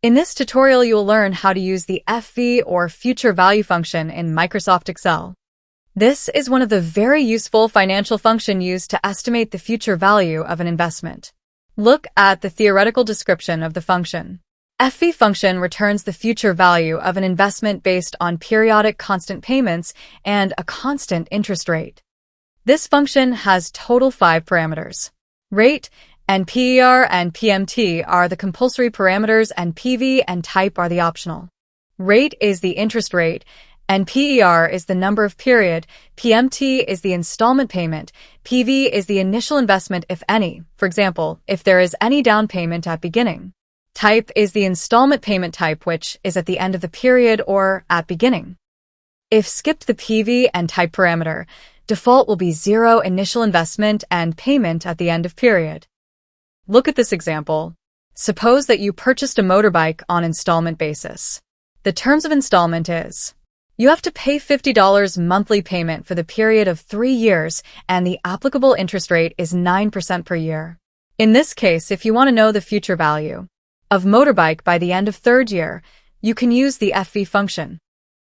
In this tutorial, you will learn how to use the FV or future value function in Microsoft Excel. This is one of the very useful financial functions used to estimate the future value of an investment. Look at the theoretical description of the function. FV function returns the future value of an investment based on periodic constant payments and a constant interest rate. This function has total 5 parameters. Rate and PER and PMT are the compulsory parameters, and PV and type are the optional. Rate is the interest rate, and PER is the number of period, PMT is the installment payment, PV is the initial investment if any, for example, if there is any down payment at beginning. Type is the installment payment type, which is at the end of the period or at beginning. If skipped the PV and type parameter, default will be 0 initial investment and payment at the end of period. Look at this example. Suppose that you purchased a motorbike on installment basis. The terms of installment is: you have to pay $50 monthly payment for the period of 3 years, and the applicable interest rate is 9% per year. In this case, if you want to know the future value of motorbike by the end of 3rd year, you can use the FV function.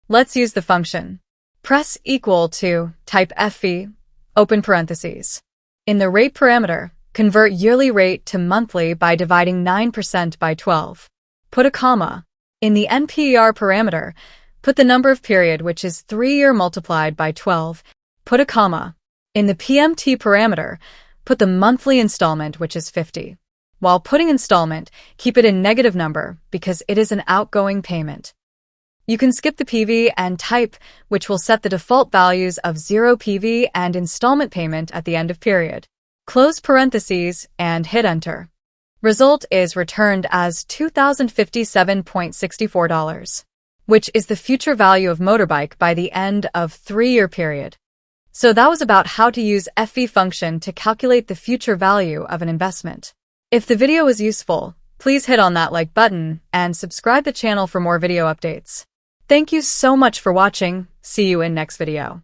Let's use the function. Press equal to, type FV, open parentheses. In the rate parameter, convert yearly rate to monthly by dividing 9% by 12. Put a comma. In the NPER parameter, put the number of period, which is 3 year multiplied by 12. Put a comma. In the PMT parameter, put the monthly installment, which is 50. While putting installment, keep it in negative number because it is an outgoing payment. You can skip the PV and type, which will set the default values of 0 PV and installment payment at the end of period. Close parentheses and hit enter. Result is returned as $2,057.64, which is the future value of motorbike by the end of 3-year period. So that was about how to use FV function to calculate the future value of an investment. If the video was useful, please hit on that like button and subscribe the channel for more video updates. Thank you so much for watching. See you in next video.